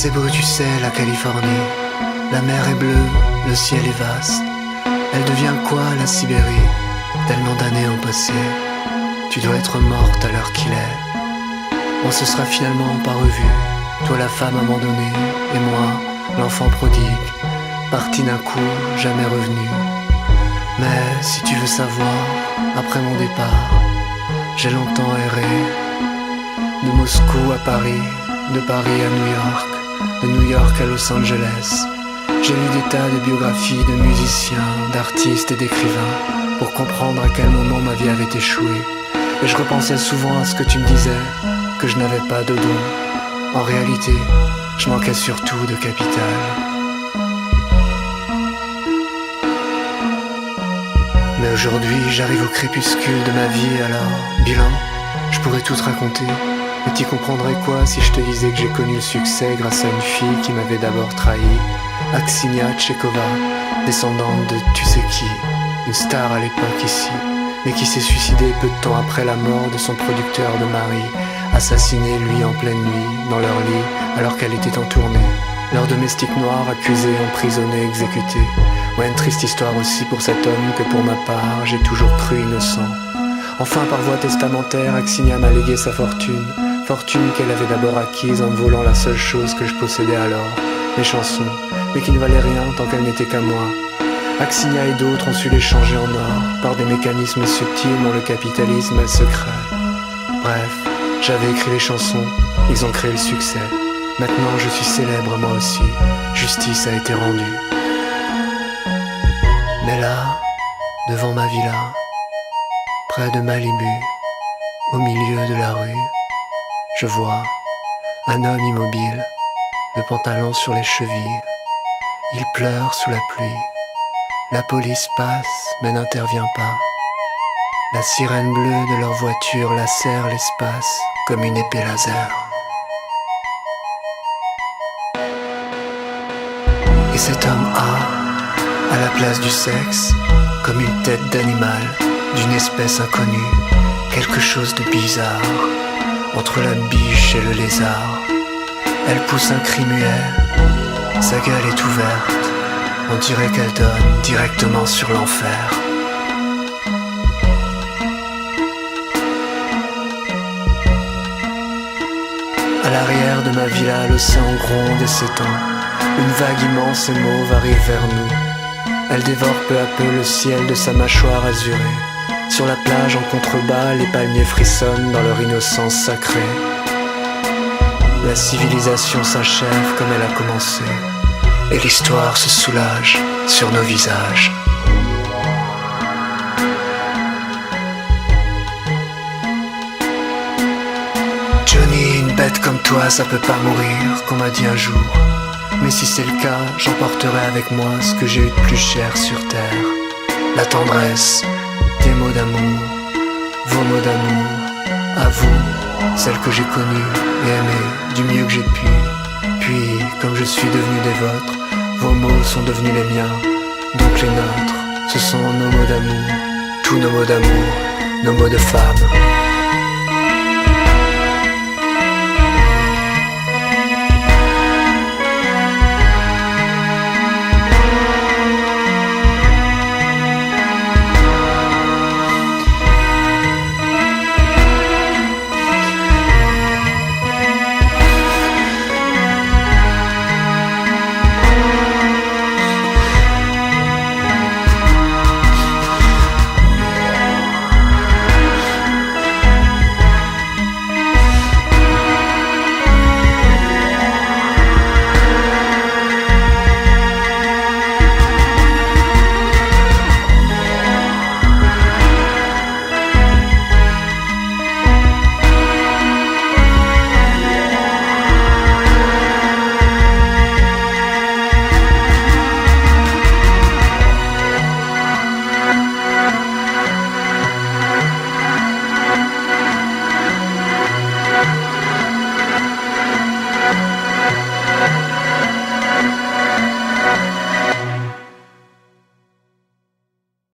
C'est beau, tu sais, la Californie. La mer est bleue, le ciel est vaste. Elle devient quoi, la Sibérie? Tellement d'années ont passé. Tu dois être morte à l'heure qu'il est. On se sera finalement pas revu. Toi la femme abandonnée, et moi, l'enfant prodigue, parti d'un coup, jamais revenu. Mais si tu veux savoir, après mon départ, j'ai longtemps erré. De Moscou à Paris, de Paris à New York, de New York à Los Angeles. J'ai lu des tas de biographies de musiciens, d'artistes et d'écrivains pour comprendre à quel moment ma vie avait échoué. Et je repensais souvent à ce que tu me disais, que je n'avais pas de don. En réalité, je manquais surtout de capital. Mais aujourd'hui, j'arrive au crépuscule de ma vie, alors, bilan, je pourrais tout te raconter. Mais t'y comprendrais quoi si je te disais que j'ai connu le succès grâce à une fille qui m'avait d'abord trahi, Aksinia Tchekova, descendante de tu sais qui, une star à l'époque ici, mais qui s'est suicidée peu de temps après la mort de son producteur de mari, assassiné lui en pleine nuit, dans leur lit, alors qu'elle était en tournée. Leur domestique noir accusé, emprisonné, exécuté. Ouais, une triste histoire aussi pour cet homme que pour ma part, j'ai toujours cru innocent. Enfin, par voie testamentaire, Aksinia m'a légué sa fortune. Fortune qu'elle avait d'abord acquise en me volant la seule chose que je possédais alors, mes chansons, mais qui ne valaient rien tant qu'elles n'étaient qu'à moi. Aksinia et d'autres ont su les changer en or, par des mécanismes subtils dont le capitalisme est secret. Bref, j'avais écrit les chansons, ils ont créé le succès. Maintenant je suis célèbre moi aussi, justice a été rendue. Mais là, devant ma villa, près de Malibu, au milieu de la rue, je vois un homme immobile, le pantalon sur les chevilles. Il pleure sous la pluie. La police passe mais n'intervient pas. La sirène bleue de leur voiture lacère l'espace comme une épée laser. Et cet homme a, à la place du sexe, comme une tête d'animal, d'une espèce inconnue, quelque chose de bizarre, entre la biche et le lézard. Elle pousse un cri muet, sa gueule est ouverte, on dirait qu'elle donne directement sur l'enfer. À l'arrière de ma villa, l'océan gronde et s'étend. Une vague immense et mauve arrive vers nous. Elle dévore peu à peu le ciel de sa mâchoire azurée. Sur la plage en contrebas, les palmiers frissonnent dans leur innocence sacrée. La civilisation s'achève comme elle a commencé, et l'histoire se soulage sur nos visages. Johnny, une bête comme toi, ça peut pas mourir, qu'on m'a dit un jour. Mais si c'est le cas, j'emporterai avec moi ce que j'ai eu de plus cher sur terre. La tendresse, tes mots d'amour, vos mots d'amour, à vous, celle que j'ai connue et aimée du mieux que j'ai pu. Puis, comme je suis devenu des vôtres, vos mots sont devenus les miens, donc les nôtres. Ce sont nos mots d'amour, tous nos mots d'amour, nos mots de femme.